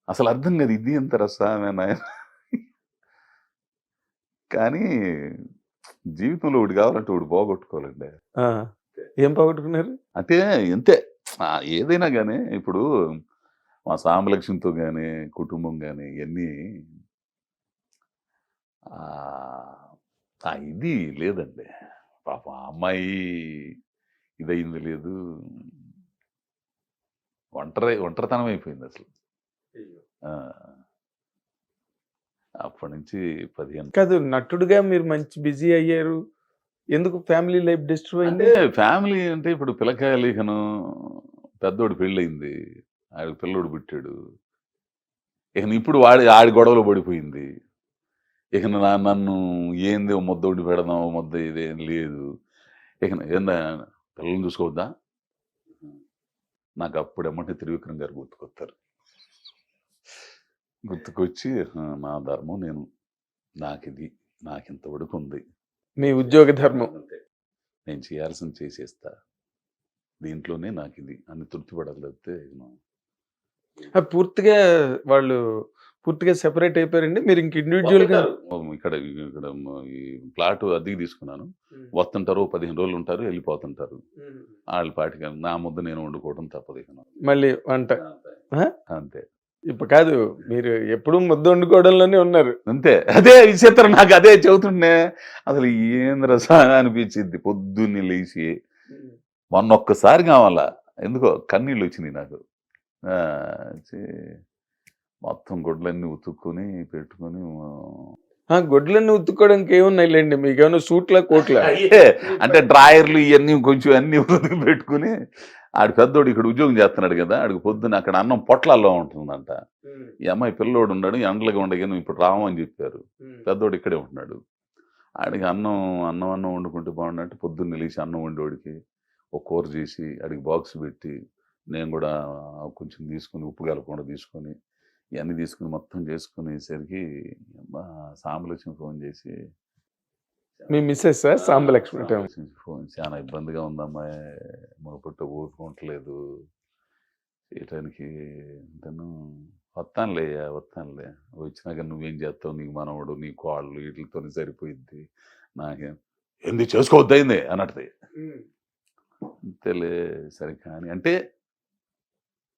అసలు అర్థం కాదు ఇది ఎంత రసాయన కానీ జీవితంలో ఒకటి కావాలంటే ఒకటి పోగొట్టుకోవాలండి. ఆ! ఏం పోగొట్టుకున్నారు? అంటే ఇంతే. ఏదైనా గాని ఇప్పుడు మా సాంబలక్ష్మితో గాని, కుటుంబం గాని ఇయన్నీ ఆహ్, ఆ ఇది లేదండి. పాపం ఆ అమ్మాయి ఇదయింది లేదు. ఒంటరితనం అయిపోయిందసలు. ఆ! అప్పటినుంచి 15 కాదు, నటుడుగా మీరు మంచి బిజీ అయ్యారు. ఎందుకు ఫ్యామిలీ లైఫ్ డిస్టర్బ్ అంటే అయింది? ఫ్యామిలీ అంటే ఇప్పుడు పిల్లకాయలు ఇకను పెద్దోడి పెళ్ళయింది. ఆడికి పిల్లోడు పుట్టాడు. ఇప్పుడు ఆడి గొడవలో పడిపోయింది. నన్ను ఏంది ఓ ముద్ద వండి పెడదాం, ఓ ముద్ద ఇదేం లేదు. ఏందా పిల్లల్ని చూసుకోవద్దా? నాకు అప్పుడు ఎమ్మటే త్రివిక్రమ్ గారు గుర్తుకొస్తారు. గుర్తుకొచ్చి నా ధర్మం నాకిది, నాకింత వరకుంది. మీ ఉద్యోగ ధర్మం. నేను చేయాల్సింది చేసేస్తా. దీంట్లోనే నాకిది అని తృప్తి పడాలి తప్పితే పూర్తిగా వాళ్ళు పూర్తిగా సెపరేట్ అయిపోయారండి. మీరు ఇంక ఇండివిడ్యువల్‌గా ఇక్కడ ఇక్కడ ఈ ప్లాట్ అద్దెకి తీసుకున్నాను. వస్తుంటారు, 15 రోజులు ఉంటారు, వెళ్ళిపోతుంటారు. ఆళ్ళ పాటికి నా ముద్ద నేను వండుకోవడం తప్పదు ఇక నాకు. మళ్ళీ వంట. ఆ? అంతే. ఇప్పుడు కాదు, మీరు ఎప్పుడూ ముద్ద వండుకోవడంలోనే ఉన్నారు. అంతే. అదే విచిత్రం నాకు అదే చెబుతుండే. అసలు ఏందిరా అనిపించిద్ది పొద్దున్నే లేచి. మొన్నొక్కసారి కావాలా ఎందుకో కన్నీళ్ళు వచ్చినాయి నాకు. ఛీ మొత్తం గుడ్లన్నీ ఉతుక్కొని పెట్టుకొని గొడ్లన్నీ ఉతుక్కోవడానికి ఏమున్నాయిలేండి, మీకేమన్నా సూట్లా కోట్లా? అంటే డ్రాయర్లు ఇవన్నీ కొంచెం అన్ని ఉతికి పెట్టుకుని ఆడు పెద్దోడు ఇక్కడ ఉద్యోగం చేస్తున్నాడు కదా, ఆడికి పొద్దున అక్కడ అన్నం పొట్లాల్లో ఉంటుందంట. ఈ అమ్మాయి పిల్లోడు ఉన్నాడు, ఎండలుగా ఉండగానే ఇప్పుడు రామని చెప్పారు. పెద్దోడు ఇక్కడే ఉంటున్నాడు. ఆడికి అన్నం వండుకుంటే బాగుండంటే పొద్దున్న లేచి అన్నం వండేవాడికి ఒక కూర చేసి ఆడికి బాక్స్ పెట్టి నేను కూడా కొంచెం తీసుకుని ఉప్పు కలపకుండా తీసుకొని ఇవన్నీ తీసుకుని మొత్తం చేసుకునేసరికి సాంబలక్ష్మి ఫోన్ చేసి మీ మిస్సెస్ సాంబలక్ష్మి ఫోన్ చాలా ఇబ్బందిగా ఉందమ్మా, మొదపట్టు ఊరుకోవట్లేదు చేయటానికి. తను వస్తానులే వచ్చినాక నువ్వేం చేస్తావు, నీకు మనవడు నీ కోళ్ళు వీటితోనే సరిపోయిద్ది, నాకేం ఎందుకు చేసుకోవద్దయింది అన్నట్టుది. అంతేలే సరే కానీ అంటే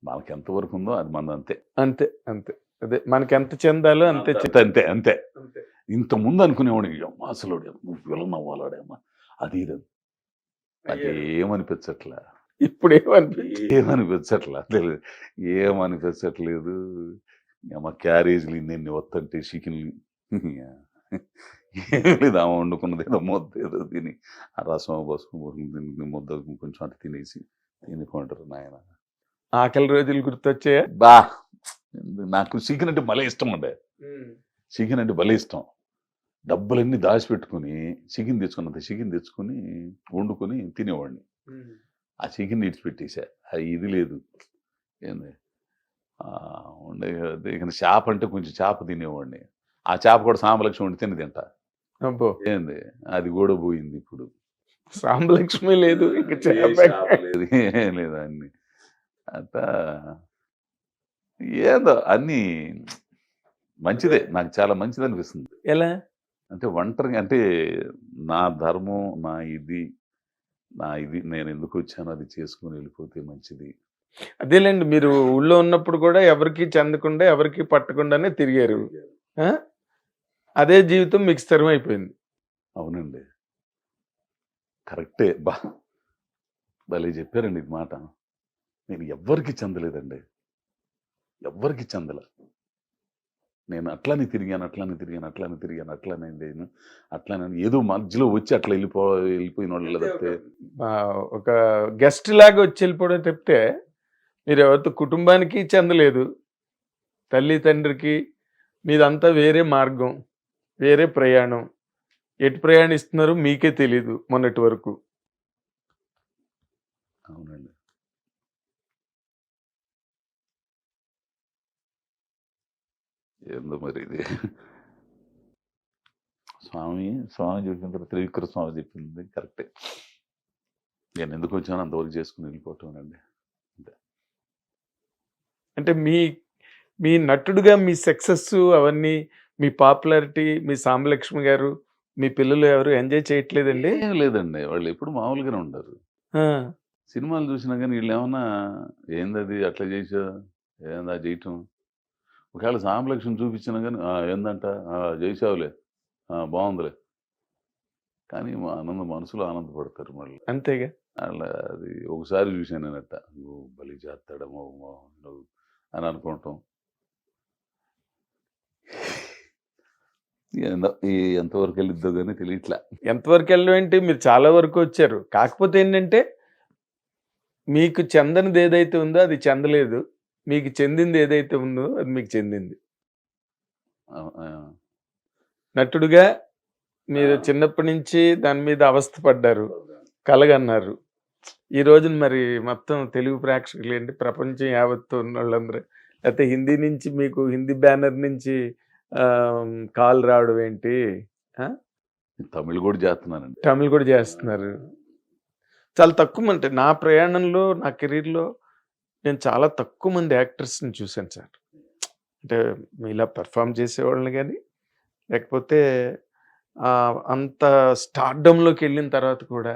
మనకి ఎంతవరకు ఉందో అది మన అంతే అంతే అంతే అదే మనకి ఎంత చెందాలో అంతే అంతే అంతే ఇంత ముందు అనుకునేవాడు అసలు నువ్వు విలన్ అవ్వాలాడేమా అది ఏమనిపించట్లా. ఇప్పుడు ఏమనిపించట్లా తెలియదు, ఏమనిపించట్లేదు. మా క్యారేజీలు ఇన్ని వస్తుంటే చికెన్లు ఏం లేదు, ఆమె వండుకున్నది ఏదో ముద్ద ఏదో తిని ఆ రసం పసుపు ముద్ద కొంచెం అటు తినేసి తినుకుంటారు నాయన. ఆకలి రోజులు గుర్తొచ్చాయా? బా నాకు చికెన్ అంటే భలే ఇష్టం అండి. చికెన్ అంటే భలే ఇష్టం. డబ్బులన్నీ దాచిపెట్టుకుని చికెన్ తెచ్చుకొని వండుకొని తినేవాడిని. ఆ చికెన్ విడిచిపెట్టేసా. ఇది లేదు ఏంది ఉండే ఇక చేప అంటే కొంచెం చేప తినేవాడిని. ఆ చేప కూడా సాంబలక్ష్మి వండి తింటా. అబ్బో, ఏంది అది కూడా పోయింది ఇప్పుడు. సాంబలక్ష్మి లేదు, ఇంకా లేదు, ఏం లేదు అన్ని అంతా ఏదో అన్ని మంచిదే, నాకు చాలా మంచిది అనిపిస్తుంది. ఎలా అంటే ఒంటరిగా అంటే నా ధర్మం నా ఇది నేను ఎందుకు వచ్చానో అది చేసుకుని వెళ్ళిపోతే మంచిది. అదేలేండి, మీరు ఊళ్ళో ఉన్నప్పుడు కూడా ఎవరికి చెందకుండా ఎవరికి పట్టకుండానే తిరిగారు. అదే జీవితం మీకు స్థిరం అయిపోయింది. అవునండి, కరెక్టే. భలే చెప్పారండి ఇది మాట. నేను ఎవ్వరికి చెందలేదండి, ఎవ్వరికి చెందల. నేను అట్లానే తిరిగాను అట్లానే ఏదో మధ్యలో వచ్చి అట్లా వెళ్ళిపోయిన వాళ్ళు తప్పితే ఒక గెస్ట్ లాగా వచ్చి వెళ్ళిపోవడం తప్పితే మీరు ఎవరితో కుటుంబానికి చెందలేదు, తల్లి తండ్రికి. మీదంతా వేరే మార్గం, వేరే ప్రయాణం. ఎటు ప్రయాణిస్తున్నారో మీకే తెలీదు మొన్నటి వరకు. అవునండి. ఏందో మరి ఇది స్వామి చెప్పిన తర్వాత త్రివిక్రమ స్వామి చెప్పింది కరెక్టే. నేను ఎందుకు వచ్చానో అంతవరకు చేసుకుని వెళ్ళిపోవటం అండి. అంటే మీ నటుడుగా మీ సక్సెస్ అవన్నీ, మీ పాపులారిటీ, మీ సాంబలక్ష్మి గారు, మీ పిల్లలు ఎవరు ఎంజాయ్ చేయట్లేదండి? ఏం లేదండి. వాళ్ళు ఎప్పుడు మామూలుగానే ఉంటారు. ఆ! సినిమాలు చూసినా గానీ ఈళ్ళేమన్నా ఏందది అట్లా చేసావు? ఏంది అది చేయటం? ఒకవేళ సాంబలక్ష్మిని చూపించినా గానీ, ఆ! ఏందంట? ఆ! చేసావులే. ఆ! బావుందిలే. కానీ మా మనసులో ఆనందపడతారు మళ్ళీ. అంతేగా. అలా అది ఒకసారి చూశాను నేనట్ట. భలే చేత్తాడమ్మో నువ్వు అని అనుకోవటం. ఎంతవరకు వెళ్ళిద్దో గానీ తెలియట్లా. ఎంతవరకు వెళ్ళడం ఏంటి? మీరు చాలా వరకు వచ్చారు. కాకపోతే ఏంటంటే, మీకు చెందనిది ఏదైతే ఉందో అది చెందలేదు. మీకు చెందింది ఏదైతే ఉందో అది మీకు చెందింది. ఆ! ఆ! నటుడుగా మీరు చిన్నప్పటి నుంచి దాని మీద అవస్థ పడ్డారు. కలగన్నారు. ఈ రోజున మరి మొత్తం తెలుగు ప్రేక్షకులేంటి, ప్రపంచం యావత్తు ఉన్నోళ్ళందరూ లేతే హిందీ నుంచి మీకు హిందీ బ్యానర్ నుంచి కాల్ రావడం ఏంటి? ఆ! తమిళ్ గూడా చేత్తన్నానండి. తమిళ్ కూడా చేస్తున్నారు. చాలా తక్కువ అంటే నా ప్రయాణంలో, నా కెరీర్‌లో నేను చాలా తక్కువ మంది యాక్టర్స్‌ని చూసాను సార్. అంటే మీలా పెర్ఫార్మ్ చేసేవాళ్ళని గాని, లేకపోతే అంత స్టార్డమ్‌లోకెళ్ళిన తర్వాత కూడా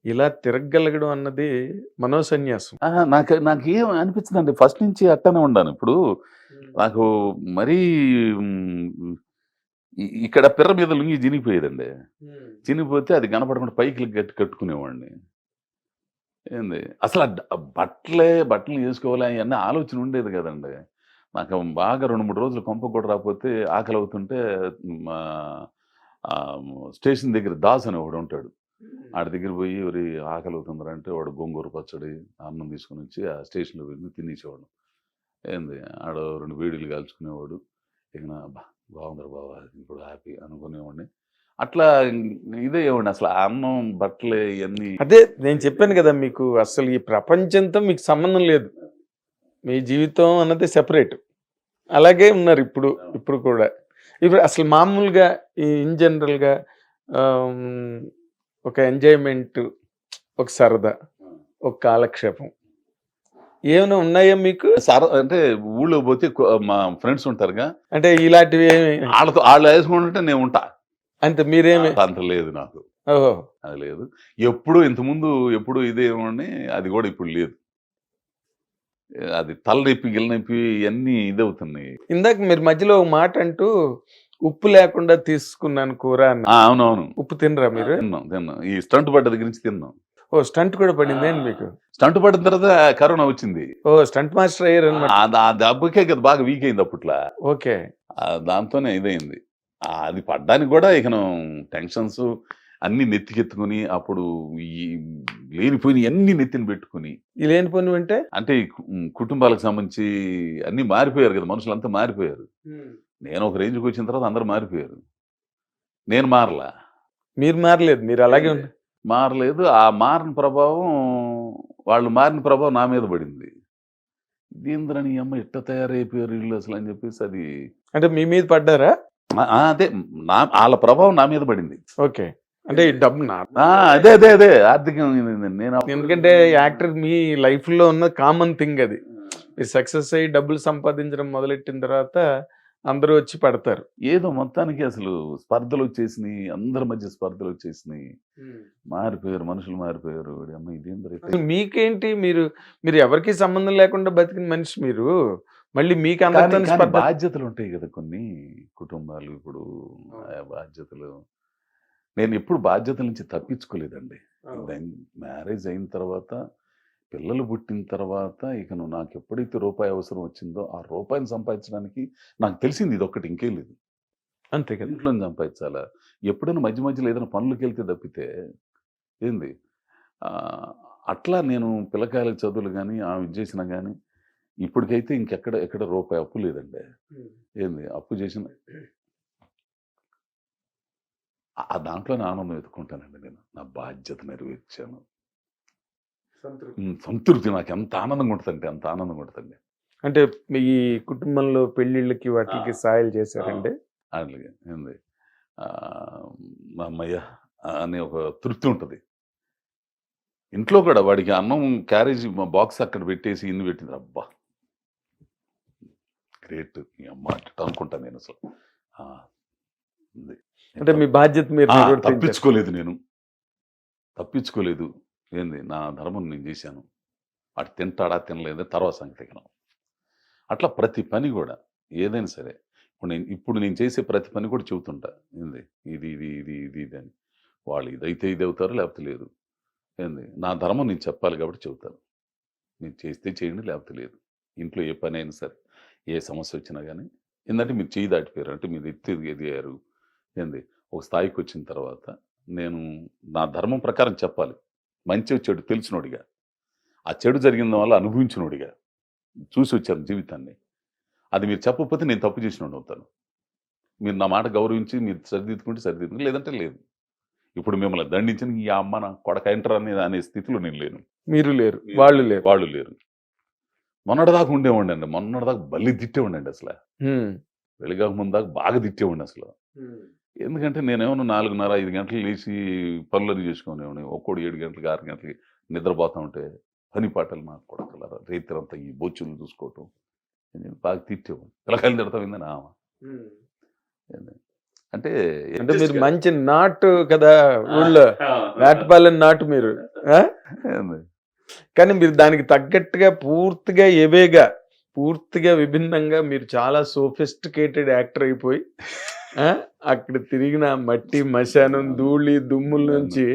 ఇలా తిరగగలగడం అన్నది మనోసన్యాసం. అహా! నాకేం అనిపించదండి. ఫస్ట్ నుంచి అట్టనే ఉండాను. ఇప్పుడు నాకు మరీ ఇక్కడ పిర్ర మీద లుంగీ చినిగిపోయేదండి. చినిగిపోతే అది కనపడకుండా పైకి కట్టుకునేవాడిని. ఏంది అసలు బట్టలు ఏసుకోవాలి అయన్నీ ఆలోచన ఉండేది కదండీ. నాకు బాగా 2, 3 రోజులు కొంపకు కూడా రాకపోతే ఆకలవుతుంటే మా స్టేషన్ దగ్గర దాస్ అని ఒకడుంటాడు. ఆడి దగ్గర పోయి "ఒరేయ్ ఆకలవుతుందిరా" అంటే వాడు గోంగూర పచ్చడి, అన్నం తీసుకొనొచ్చి ఆ స్టేషన్‌లో వెళ్ళి తినేసేవాళ్ళం. ఏంది ఆడ 2 బీడీలు కాల్చుకునేవాడు. ఇక అబ్బా! బావుందిరా బావ ఇప్పుడు హ్యాపీ అనుకునేవాడిని. అట్లా ఇదయ్యేవాడిని అసలు ఆ అన్నం, బట్టలు ఇయన్నీ అదే నేను చెప్పాను కదా మీకు అసలు ఈ ప్రపంచంతో మీకు సంబంధం లేదు. మీ జీవితం అన్నది సెపరేట్. అలాగే ఉన్నారు ఇప్పుడు. ఇప్పుడు కూడా. ఇప్పుడు అసలు మామూలుగా ఇన్ జనరల్‌గా ఆహ్, ఒక ఎంజాయ్‌మెంట్, ఒక సరదా, ఒక కాలక్షేపం ఏమైనా ఉన్నాయా మీకు? అంటే ఊళ్ళోకి పోతే మా ఫ్రెండ్స్ ఉంటారుగా. అంటే ఇలాంటివి ఏమి ఆళ్ళు ఏసుకుంటుంటే నేను ఉంటా. అంతే మీరేమి అంత లేదు నాకు. ఓహో! అది లేదు. ఎప్పుడు ఇంతకుముందు ఎప్పుడు ఇదేవాడిని. అది గూడా ఇప్పుడు లేదు. అది తలనొప్పి, గిల్లనొప్పి ఇయన్నీ ఇదవుతున్నాయి. ఇందాక మీరు మధ్యలో ఒక మాట అంటూ ఉప్పు లేకుండా తీసుకున్నాను కూర అన్నారు. అవునవును. ఉప్పు తినరా మీరు? తిన్నాం. ఈ స్టంట్ పడ్డ దగ్గర నుంచి తిన్నాం. ఓహ్! స్టంట్ కూడా పడిందేంటి మీకు? స్టంట్ పడిన తర్వాత కరోనా వచ్చింది. ఓహ్! స్టంట్ మాస్టర్ అయ్యారన్నమాట. ఆ దెబ్బకే కదా బాగా వీక్ అయింది అప్పట్ల. ఓకే. దాంతోనే ఇదయింది. అది పడ్డానికి గూడా ఇకను టెన్షన్స్ అన్నీ నెత్తికెత్తుకొని అప్పుడు ఈ లేనిపోయినయన్నీ నెత్తిన పెట్టుకొని ఈ లేనిపోనివంటే? అంటే కుటుంబాలకు సంబంధించి అన్నీ మారిపోయారు గదా! మనుషులంతా మారిపోయారు. నేను ఒక రేంజ్‌కొచ్చిన తర్వాత అందరూ మారిపోయారు. నేను మారలా. మీరు మారలేదు. మీరు అలాగే ఉన్నారు. మారలేదు. ఆ మారిన ప్రభావం వాళ్ళు మారిన ప్రభావం నా మీద పడింది. ఇదేందిరా నీ అమ్మ ఇట్ట తయారైపోయారు ఈళ్ళు అసలని జెప్పేసి అది అంటే మీ మీద పడ్డారా? అదే ఆళ్ళ ప్రభావం నా మీద పడింది. ఓకే. అంటే ఈ డబ్బు అదే. ఆర్థికం నేను ఎందుకంటే యాక్టర్ మీ లైఫ్‌లో ఉన్న కామన్ థింగ్ అది. మీరు సక్సెస్ అయ్యి డబ్బులు సంపాదించడం మొదలెట్టిన తర్వాత అందరూ వచ్చి పడతారు. ఏదో మొత్తానికి అసలు స్పర్ధలొచ్చేసినియి. అందరి మధ్య స్పర్ధలొచ్చేసినియి. మారిపోయారు. మనుషులు మారిపోయారు. అమ్మ ఇదేందిరా అసలు మీకేంటి మీరు ఎవరికీ సంబంధం లేకుండా బతికిన మనిషి మీరు. మళ్ళీ మీకు అందరితోని కానీ స్పర్ధ. బాధ్యతలుంటాయి గదా! కొన్ని కుటుంబాలు ఇప్పుడు బాధ్యతలు. నేనెప్పుడు బాధ్యతల నుంచి తప్పించుకోలేదండి. మ్యారేజ్ అయిన తర్వాత, పిల్లలు పుట్టిన తర్వాత నాకెప్పుడైతే రూపాయి అవసరం వచ్చిందో, ఆ రూపాయిని సంపాదించడానికి నాకు తెలిసింది ఇదొక్కటి ఇంకేం లేదు. అంతే కదా! ఇంట్లోనే సంపాదించాలా? ఎప్పుడైనా మధ్య మధ్యలో ఏదైనా పనులకెళ్తే తప్పితే ఏంది ఆహ్, అట్లా నేను పిల్లకాయలకి చదువులు గాని, ఆమె చేసినా గాని, ఇప్పటికైతే ఎక్కడ రూపాయి అప్పు లేదండి. ఏంది అప్పు చేసిన దాంట్లోనే ఆనందం వెతుక్కుంటానండి నేను. నా బాధ్యత నెరవేర్చాను. సంతృప్తి నాకెంత ఆనందంగా ఉంటదంటే అంత ఆనందంగా ఉంటదండి. అంటే మీ కుటుంబంలో పెళ్ళిళ్ళకి వాటిలకి సాయాలు చేశారండి? అట్లాగే ఏంది ఆహ్, హమ్మయ్య! అనే ఒక తృప్తి ఉంటది. ఇంట్లో కూడా వాడికి అన్నం క్యారేజీ బాక్స్ అక్కడ పెట్టేసి ఇన్ని పెట్టింది. అబ్బా! గ్రేట్ మీ అమ్మ అంటే అనుకుంటా నేను అసలు. ఆ, ఉంది. అంటే మీ బాధ్యత మీరు నిర్వర్తించారు. తప్పించుకోలేదు. ఏంది నా ధర్మం నేను చేశాను. వాడు తింటాడా తినలేదా తర్వాత సంగతి ఇక. అట్లా ప్రతి పని కూడా ఏదైనా సరే ఇప్పుడు నేను చేసే ప్రతి పని కూడా చెబుతుంటా. ఏంది ఇది ఇది ఇది ఇది ఇది అని. వాళ్ళు ఇదైతే ఇది అవుతారు లేకపోతే లేదు. ఏంది నా ధర్మం నేను చెప్పాలి కాబట్టి చెబుతాను. మీరు చేస్తే చేయండి లేకపోతే లేదు. ఇంట్లో ఏ పని అయినా సరే ఏ సమస్య వచ్చినా కానీ ఏంటంటే మీరు చేయి దాటిపోయారు అంటే మీరు ఎదిగారు. ఏంది ఒక స్థాయికి వచ్చిన తర్వాత నేను నా ధర్మం ప్రకారం చెప్పాలి. మంచి చెడు తెలిసినోడిగా, ఆ చెడు జరిగిన వల్ల అనుభవించినోడిగా చూసి వచ్చాను జీవితాన్ని. అది మీరు చెప్పకపోతే నేను తప్పు చేసినోడు అవుతాను. మీరు నా మాట గౌరవించి మీరు సరిదిద్దుకుంటే లేదంటే లేదు. ఇప్పుడు మిమ్మల్ని దండించిన ఈ అమ్మ నా కొడక ఎంటర్ అనే స్థితిలో నేను లేను. మీరు లేరు, వాళ్ళు లేరు. మొన్నటిదాకా ఉండేవాడి అండి. మొన్నటిదాకా బల్లి తిట్టేవాడి అసలు. వెలిగాక ముందాక బాగా తిట్టేవాడి అసలు. ఎందుకంటే నేనేమన్నా 4:30, 5 గంటలు లేచి పనులని చేసుకునేవాడిని. ఒక్కోడు 7 గంటలకి 6 గంటలకి నిద్రపోతా ఉంటే పని పాటలు నాకు కొడకలరా రైతులంతా ఈ బొచ్చులు చూసుకోవటం బాగా తిట్టేవాడిని. పిల్లకాయలు తిడతాం నా అంటే అంటే మీరు మంచి నాటు కదా ఊళ్ళో, నాటుపాలెం నాటు మీరు. కానీ మీరు దానికి తగ్గట్టుగా పూర్తిగా విభిన్నంగా మీరు చాలా సోఫిస్టికేటెడ్ యాక్టర్ అయిపోయి అక్కడ తిరిగిన మట్టి మశానం ధూళి దుమ్ముల నుంచి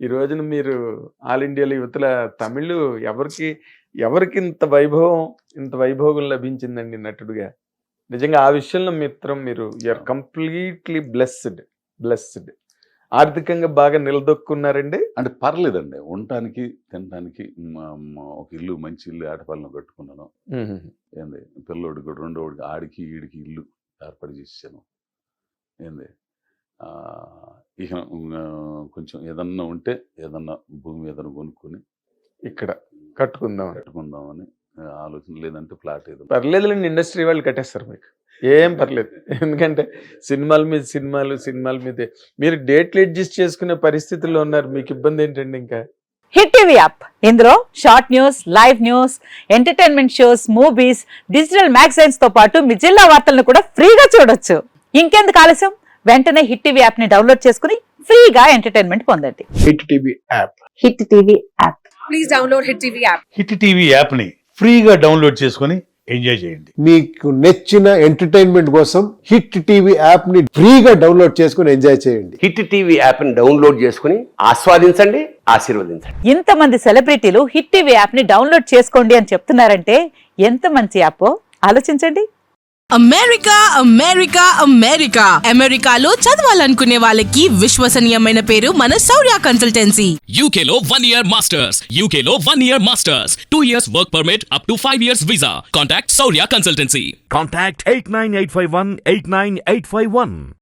ఈ రోజున మీరు ఆల్ ఇండియాలో యువతల తమిళ్ ఎవరికి ఇంత వైభోగం లభించిందండి నటుడుగా. నిజంగా ఆ విషయంలో మిత్రం మీరు యూఆర్ కంప్లీట్లీ బ్లెస్డ్. ఆర్థికంగా బాగా నిలదొక్కున్నారండి. అంటే పర్లేదండి. ఉండటానికి తినడానికి ఒక ఇల్లు, మంచి ఇల్లు ఆటపాలను కట్టుకున్నాను. ఏంది పిల్లోడికి కూడా రెండోడికి ఆడికి ఈడికి ఇల్లు ఏర్పాటు చేసాను. ఏంది ఇక కొంచెం ఏదన్నా ఉంటే ఏదన్నా భూమి ఏదన్నా కొనుక్కొని ఇక్కడ కట్టుకుందామని ఆలోచన. లేదంటే ఫ్లాట్ ఏదో పర్లేదులేండి, ఇండస్ట్రీ వాళ్ళు కట్టేస్తారు మీకు, ఏం పర్లేదు. ఎందుకంటే సినిమాల మీదే మీరు డేట్లు అడ్జస్ట్ చేసుకునే పరిస్థితుల్లో ఉన్నారు. మీకు ఇబ్బంది ఏంటండి? ఇంకా హిట్ టీవీ యాప్, ఇందులో short news, live news, entertainment shows, movies, digital magazines తో పాటు మీ జిల్లా వార్తలను కూడా ఫ్రీగా చూడొచ్చు. ఇంకెందుకు ఆలస్యం, వెంటనే హిట్ టీవీ యాప్ ని డౌన్లోడ్ చేసుకుని ఫ్రీగా ఎంటర్టైన్మెంట్ పొందండి. Hit TV app. Please download hit TV app. Hit TV app ని ఫ్రీగా డౌన్లోడ్ చేసుకుని ఎంజాయ్ చేయండి. మీకు నచ్చిన ఎంటర్టైన్మెంట్ కోసం హిట్ టీవీ యాప్ ని ఫ్రీగా డౌన్లోడ్ చేసుకుని ఎంజాయ్ చేయండి. హిట్ టీవీ యాప్ ని డౌన్లోడ్ చేసుకుని ఆస్వాదించండి, ఆశీర్వదించండి. ఇంతమంది సెలబ్రిటీలు హిట్ టీవీ యాప్ ని డౌన్లోడ్ చేసుకోండి అని చెప్తున్నారంటే ఎంత మంచి యాప్ ఆలోచించండి. అమెరికాలో చదవాలనుకునే వాళ్ళకి విశ్వసనీయమైన పేరు మన శౌర్య కన్సల్టెన్సీ. UK లో 1 year masters, UK లో 1 year masters, 2 years work permit up to 5 years visa. Contact Saurya Consultancy. Contact 89851 89851.